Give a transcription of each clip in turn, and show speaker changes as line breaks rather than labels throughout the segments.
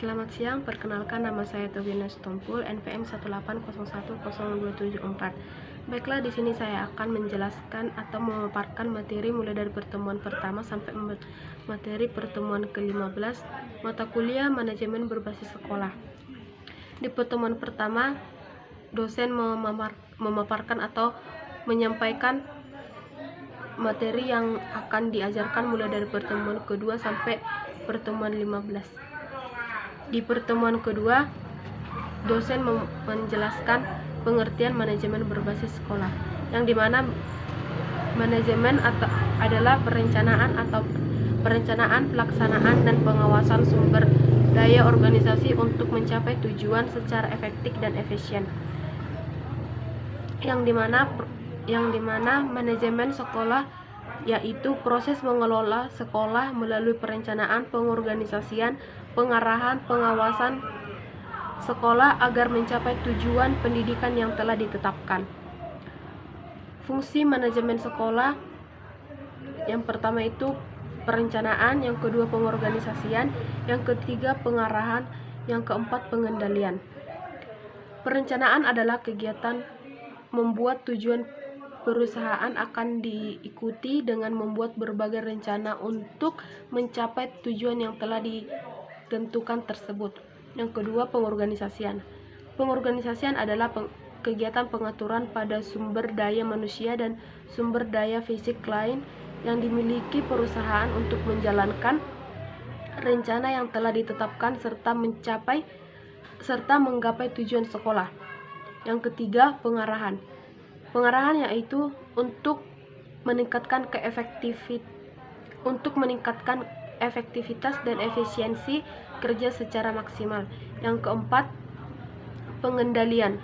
Selamat siang, perkenalkan nama saya Tobina Stompul, NPM 180102744. Baiklah, di sini saya akan menjelaskan atau memaparkan materi mulai dari pertemuan pertama sampai materi pertemuan ke-15, mata kuliah manajemen berbasis sekolah. Di pertemuan pertama, dosen memaparkan atau menyampaikan materi yang akan diajarkan mulai dari pertemuan kedua sampai pertemuan 15. Di pertemuan kedua, dosen menjelaskan pengertian manajemen berbasis sekolah, yang dimana manajemen adalah perencanaan, pelaksanaan, dan pengawasan sumber daya organisasi untuk mencapai tujuan secara efektif dan efisien. Yang dimana manajemen sekolah yaitu proses mengelola sekolah melalui perencanaan, pengorganisasian, pengarahan, pengawasan sekolah agar mencapai tujuan pendidikan yang telah ditetapkan. Fungsi manajemen sekolah yang pertama itu perencanaan, yang kedua pengorganisasian, yang ketiga pengarahan, yang keempat pengendalian. Perencanaan adalah kegiatan membuat tujuan perusahaan akan diikuti dengan membuat berbagai rencana untuk mencapai tujuan yang telah ditentukan tersebut. Yang kedua, pengorganisasian. Pengorganisasian adalah kegiatan pengaturan pada sumber daya manusia dan sumber daya fisik lain yang dimiliki perusahaan untuk menjalankan rencana yang telah ditetapkan serta menggapai tujuan sekolah. Yang ketiga, pengarahan. Pengarahan yaitu untuk meningkatkan efektivitas dan efisiensi kerja secara maksimal. Yang keempat, pengendalian.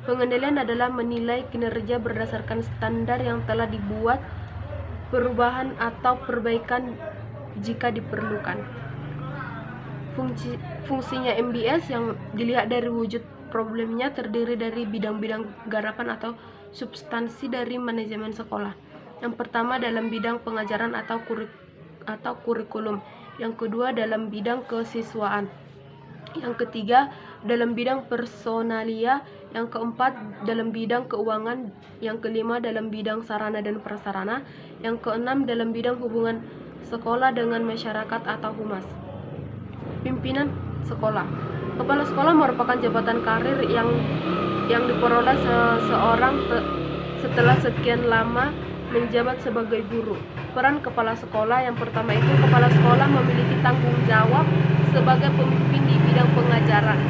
Pengendalian adalah menilai kinerja berdasarkan standar yang telah dibuat, perubahan atau perbaikan jika diperlukan. Fungsinya MBS yang dilihat dari wujud problemnya terdiri dari bidang-bidang garapan atau substansi dari manajemen sekolah. Yang pertama dalam bidang pengajaran atau kurikulum, yang kedua dalam bidang kesiswaan, yang ketiga dalam bidang personalia, yang keempat dalam bidang keuangan, yang kelima dalam bidang sarana dan prasarana, yang keenam dalam bidang hubungan sekolah dengan masyarakat atau humas. Pimpinan sekolah. Kepala sekolah merupakan jabatan karir yang diperoleh seseorang setelah sekian lama menjabat sebagai guru. Peran kepala sekolah yang pertama itu kepala sekolah memiliki tanggung jawab sebagai pemimpin di bidang pengajaran,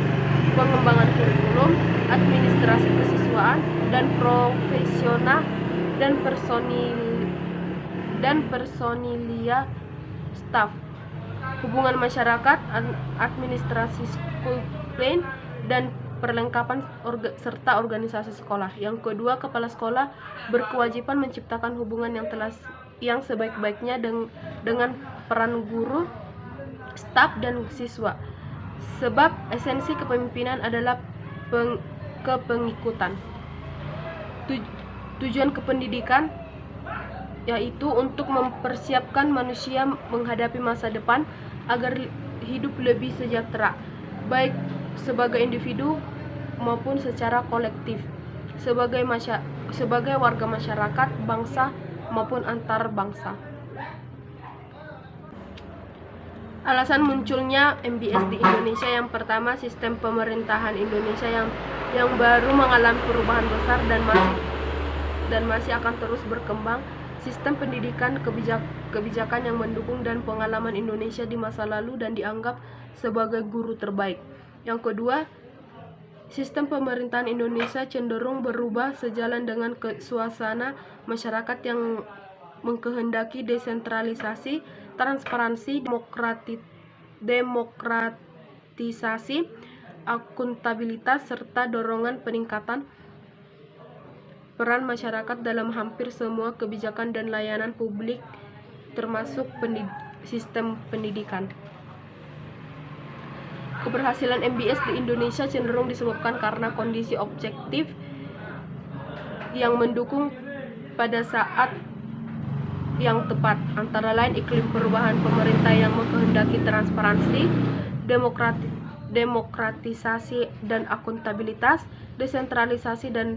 pengembangan kurikulum, administrasi kesiswaan, dan profesional dan personilia staf, hubungan masyarakat, administrasi school plan, dan perlengkapan serta organisasi sekolah. Yang kedua, kepala sekolah berkewajiban menciptakan hubungan yang sebaik-baiknya dengan peran guru, staf, dan siswa. Sebab esensi kepemimpinan adalah kepengikutan. Tujuan kependidikan yaitu untuk mempersiapkan manusia menghadapi masa depan agar hidup lebih sejahtera, baik sebagai individu maupun secara kolektif, sebagai warga masyarakat, bangsa maupun antar bangsa. Alasan munculnya MBS di Indonesia, yang pertama, sistem pemerintahan Indonesia yang baru mengalami perubahan besar dan masih akan terus berkembang. Sistem pendidikan, kebijakan yang mendukung, dan pengalaman Indonesia di masa lalu dan dianggap sebagai guru terbaik. Yang kedua, sistem pemerintahan Indonesia cenderung berubah sejalan dengan suasana masyarakat yang mengkehendaki desentralisasi, transparansi, demokratisasi, akuntabilitas, serta dorongan peningkatan peran masyarakat dalam hampir semua kebijakan dan layanan publik, termasuk sistem pendidikan. Keberhasilan MBS di Indonesia cenderung disebabkan karena kondisi objektif yang mendukung pada saat yang tepat, antara lain iklim perubahan pemerintah yang mengkehendaki transparansi, demokratisasi dan akuntabilitas, desentralisasi dan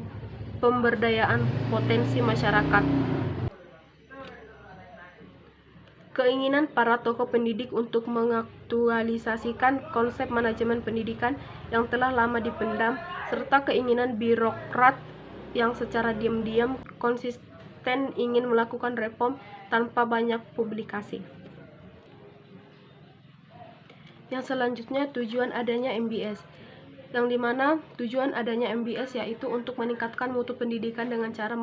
pemberdayaan potensi masyarakat. Keinginan para tokoh pendidik untuk mengaktualisasikan konsep manajemen pendidikan yang telah lama dipendam, serta keinginan birokrat yang secara diam-diam konsisten ingin melakukan reform tanpa banyak publikasi. Yang selanjutnya, tujuan adanya MBS, yang dimana tujuan adanya MBS yaitu untuk meningkatkan mutu pendidikan dengan cara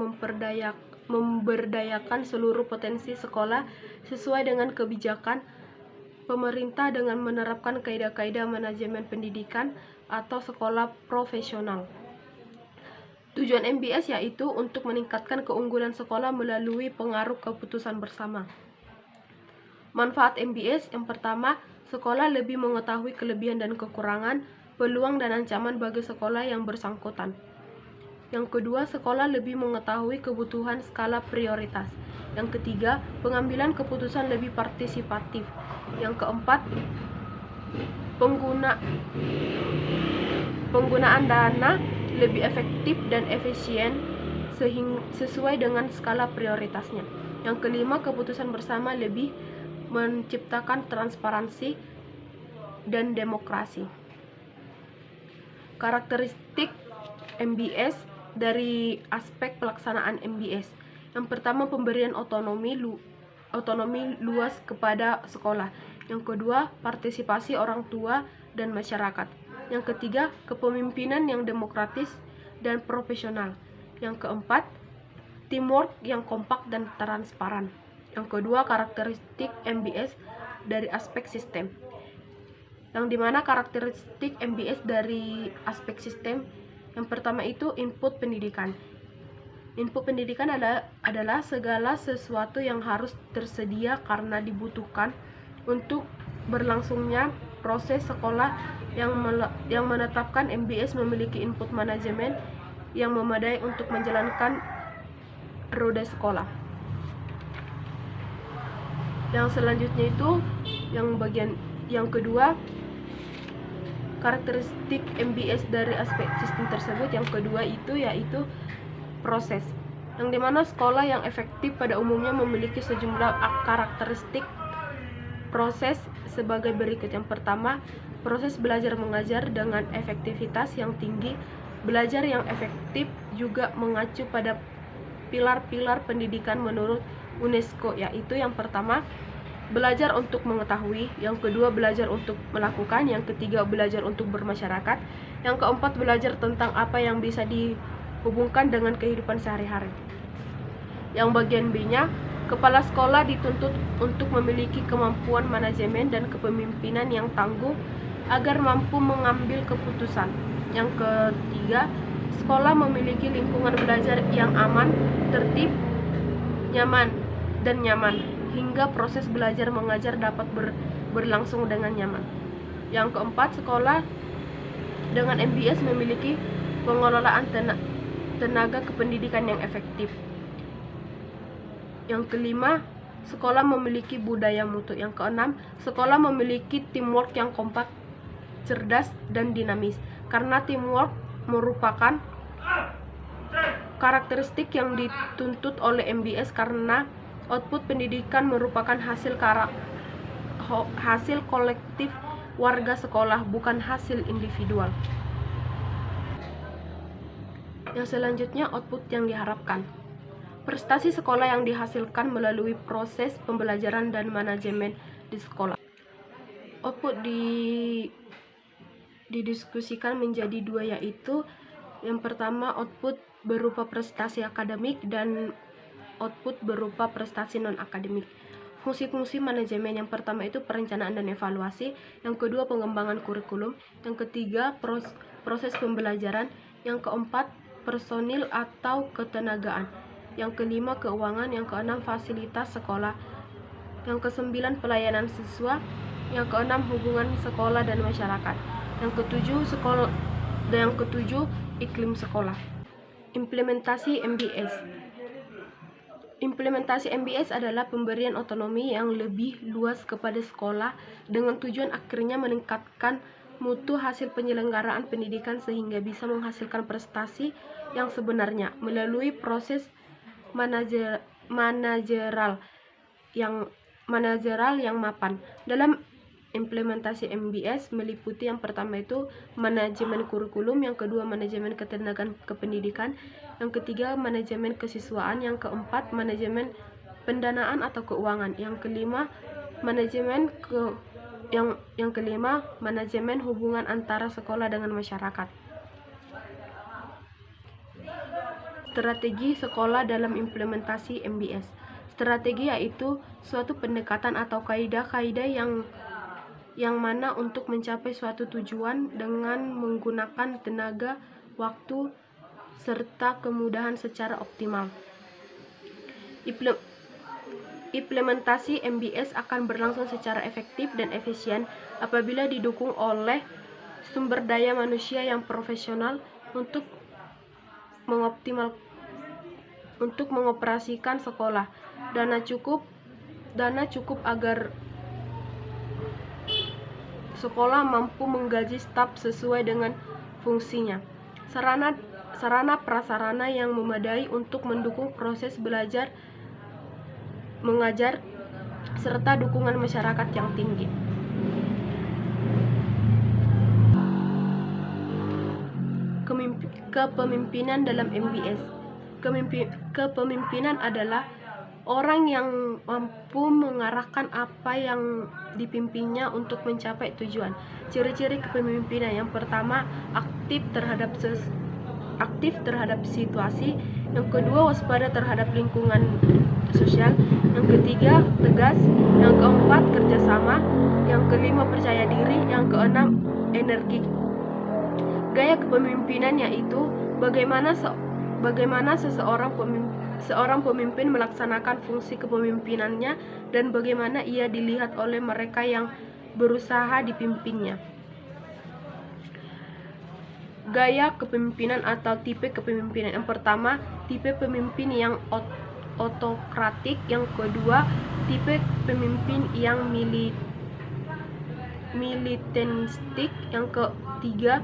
memberdayakan seluruh potensi sekolah sesuai dengan kebijakan pemerintah dengan menerapkan kaidah-kaidah manajemen pendidikan atau sekolah profesional. Tujuan MBS yaitu untuk meningkatkan keunggulan sekolah melalui pengaruh keputusan bersama. Manfaat MBS yang pertama, sekolah lebih mengetahui kelebihan dan kekurangan, peluang dan ancaman bagi sekolah yang bersangkutan. Yang kedua, sekolah lebih mengetahui kebutuhan skala prioritas. Yang ketiga, pengambilan keputusan lebih partisipatif. Yang keempat, penggunaan dana lebih efektif dan efisien sesuai dengan skala prioritasnya. Yang kelima, keputusan bersama lebih menciptakan transparansi dan demokrasi. Karakteristik MBS dari aspek pelaksanaan MBS. Yang pertama, pemberian otonomi luas kepada sekolah. Yang kedua, partisipasi orang tua dan masyarakat. Yang ketiga, kepemimpinan yang demokratis dan profesional. Yang keempat, teamwork yang kompak dan transparan. Yang kedua, karakteristik MBS dari aspek sistem. Yang dimana karakteristik MBS dari aspek sistem, yang pertama itu input pendidikan. Input pendidikan adalah segala sesuatu yang harus tersedia karena dibutuhkan untuk berlangsungnya proses sekolah. Yang menetapkan MBS memiliki input manajemen yang memadai untuk menjalankan roda sekolah. Yang selanjutnya itu yang kedua, karakteristik MBS dari aspek sistem tersebut. Yang kedua itu yaitu proses, yang dimana sekolah yang efektif pada umumnya memiliki sejumlah karakteristik proses sebagai berikut. Yang pertama, proses belajar mengajar dengan efektivitas yang tinggi. Belajar yang efektif juga mengacu pada pilar-pilar pendidikan menurut UNESCO, yaitu yang pertama, belajar untuk mengetahui, yang kedua belajar untuk melakukan, yang ketiga belajar untuk bermasyarakat, yang keempat belajar tentang apa yang bisa dihubungkan dengan kehidupan sehari-hari. Yang bagian B-nya, kepala sekolah dituntut untuk memiliki kemampuan manajemen dan kepemimpinan yang tangguh agar mampu mengambil keputusan. Yang ketiga, sekolah memiliki lingkungan belajar yang aman, tertib, nyaman, hingga proses belajar mengajar dapat berlangsung dengan nyaman. Yang keempat, sekolah dengan MBS memiliki pengelolaan tenaga kependidikan yang efektif. Yang kelima, sekolah memiliki budaya mutu. Yang keenam, sekolah memiliki teamwork yang kompak, cerdas, dan dinamis. Karena teamwork merupakan karakteristik yang dituntut oleh MBS karena output pendidikan merupakan hasil kolektif warga sekolah, bukan hasil individual. Yang selanjutnya, output yang diharapkan. Prestasi sekolah yang dihasilkan melalui proses pembelajaran dan manajemen di sekolah. Output didiskusikan menjadi dua, yaitu yang pertama output berupa prestasi akademik dan output berupa prestasi non-akademik. Fungsi-fungsi manajemen, yang pertama itu perencanaan dan evaluasi, yang kedua pengembangan kurikulum, yang ketiga proses pembelajaran, yang keempat personil atau ketenagaan, yang kelima keuangan, yang keenam fasilitas sekolah, yang kesembilan pelayanan siswa, yang keenam hubungan sekolah dan masyarakat, yang ketujuh iklim sekolah. Implementasi MBS. Implementasi MBS adalah pemberian otonomi yang lebih luas kepada sekolah dengan tujuan akhirnya meningkatkan mutu hasil penyelenggaraan pendidikan sehingga bisa menghasilkan prestasi yang sebenarnya melalui proses manajerial yang mapan. Dalam implementasi MBS meliputi yang pertama itu manajemen kurikulum, yang kedua manajemen ketenagaan kependidikan, yang ketiga manajemen kesiswaan, yang keempat manajemen pendanaan atau keuangan, yang kelima manajemen hubungan antara sekolah dengan masyarakat. Strategi sekolah dalam implementasi MBS. Strategi yaitu suatu pendekatan atau kaidah-kaidah yang mana untuk mencapai suatu tujuan dengan menggunakan tenaga, waktu, serta kemudahan secara optimal. Implementasi MBS akan berlangsung secara efektif dan efisien apabila didukung oleh sumber daya manusia yang profesional untuk mengoperasikan sekolah, dana cukup agar sekolah mampu menggaji staf sesuai dengan fungsinya, sarana prasarana yang memadai untuk mendukung proses belajar mengajar, serta dukungan masyarakat yang tinggi. Kepemimpinan dalam MBS. Kepemimpinan adalah orang yang mampu mengarahkan apa yang dipimpinnya untuk mencapai tujuan. Ciri-ciri kepemimpinan: yang pertama, aktif terhadap situasi, yang kedua waspada terhadap lingkungan sosial, yang ketiga tegas, yang keempat kerjasama, yang kelima percaya diri, yang keenam energik. Gaya kepemimpinan yaitu bagaimana seorang pemimpin melaksanakan fungsi kepemimpinannya dan bagaimana ia dilihat oleh mereka yang berusaha dipimpinnya. Gaya kepemimpinan atau tipe kepemimpinan. Yang pertama, tipe pemimpin yang otokratik. Yang kedua, tipe pemimpin yang militeristik. Yang ketiga,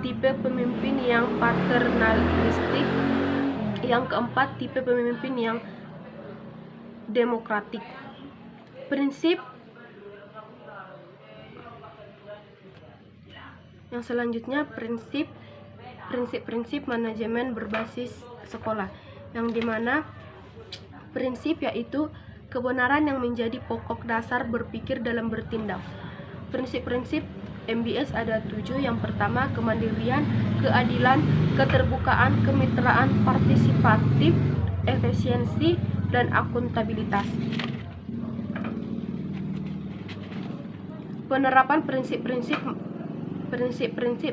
tipe pemimpin yang paternalistik. Yang keempat, tipe pemimpin yang demokratik. Yang selanjutnya, prinsip manajemen berbasis sekolah, yang dimana prinsip yaitu kebenaran yang menjadi pokok dasar berpikir dalam bertindak. Prinsip-prinsip MBS ada 7. Yang pertama, kemandirian, keadilan, keterbukaan, kemitraan, partisipatif, efisiensi, dan akuntabilitas. Penerapan prinsip-prinsip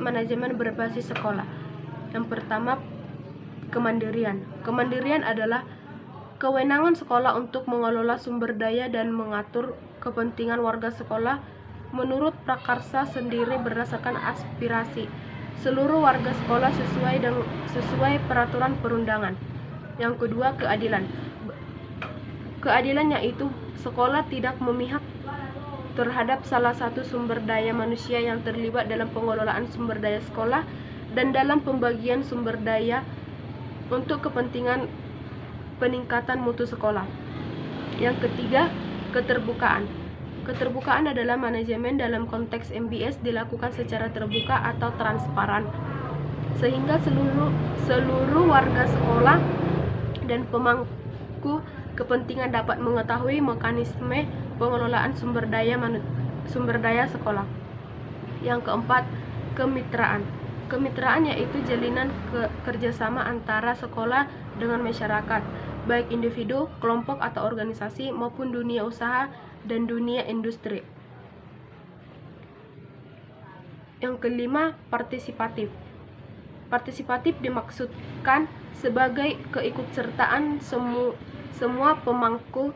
manajemen berbasis sekolah. Yang pertama, kemandirian. Kemandirian adalah kewenangan sekolah untuk mengelola sumber daya dan mengatur kepentingan warga sekolah menurut prakarsa sendiri berdasarkan aspirasi seluruh warga sekolah sesuai peraturan perundangan. Yang kedua, keadilan. Keadilan yaitu sekolah tidak memihak terhadap salah satu sumber daya manusia yang terlibat dalam pengelolaan sumber daya sekolah dan dalam pembagian sumber daya untuk kepentingan peningkatan mutu sekolah. Yang ketiga, keterbukaan. Keterbukaan adalah manajemen dalam konteks MBS dilakukan secara terbuka atau transparan, sehingga seluruh warga sekolah dan pemangku kepentingan dapat mengetahui mekanisme pengelolaan sumber daya sekolah. Yang keempat, kemitraan. Kemitraan yaitu jalinan kerjasama antara sekolah dengan masyarakat, baik individu, kelompok atau organisasi maupun dunia usaha dan dunia industri. Yang kelima, partisipatif. Partisipatif dimaksudkan sebagai keikutsertaan semua pemangku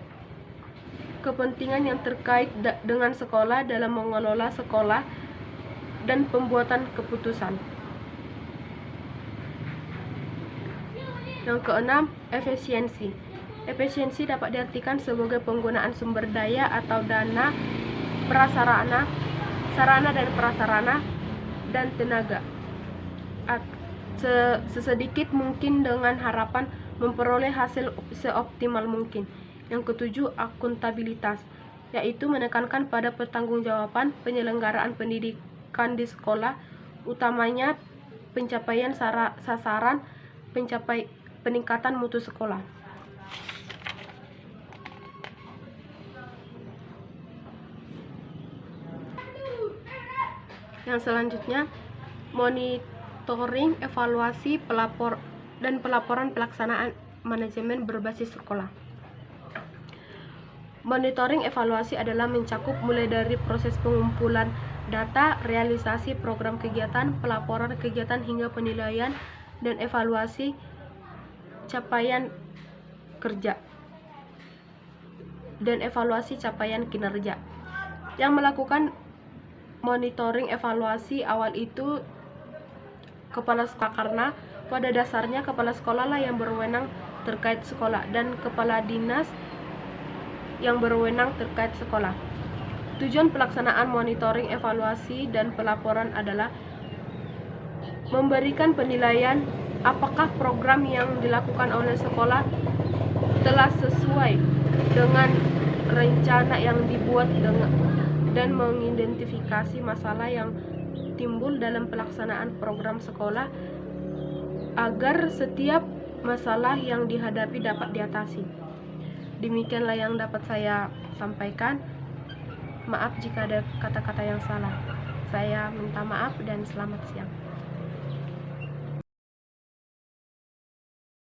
kepentingan yang terkait dengan sekolah dalam mengelola sekolah dan pembuatan keputusan. Yang keenam, efisiensi. Efisiensi dapat diartikan sebagai penggunaan sumber daya atau dana, sarana dan prasarana, dan tenaga sesedikit mungkin dengan harapan memperoleh hasil seoptimal mungkin. Yang ketujuh, akuntabilitas, yaitu menekankan pada pertanggungjawaban penyelenggaraan pendidikan di sekolah, utamanya pencapaian sasaran peningkatan mutu sekolah. Yang selanjutnya, monitoring, evaluasi, dan pelaporan pelaksanaan manajemen berbasis sekolah. Monitoring evaluasi adalah mencakup mulai dari proses pengumpulan data, realisasi program kegiatan, pelaporan kegiatan hingga penilaian dan evaluasi capaian kerja dan evaluasi capaian kinerja. Yang melakukan monitoring evaluasi awal itu kepala sekolah, karena pada dasarnya kepala sekolah lah yang berwenang terkait sekolah dan kepala dinas yang berwenang terkait sekolah. Tujuan pelaksanaan monitoring, evaluasi, dan pelaporan adalah memberikan penilaian apakah program yang dilakukan oleh sekolah telah sesuai dengan rencana yang dibuat dan mengidentifikasi masalah yang timbul dalam pelaksanaan program sekolah agar setiap masalah yang dihadapi dapat diatasi. Demikianlah yang dapat saya sampaikan. Maaf jika ada kata-kata yang salah. Saya minta maaf dan selamat siang.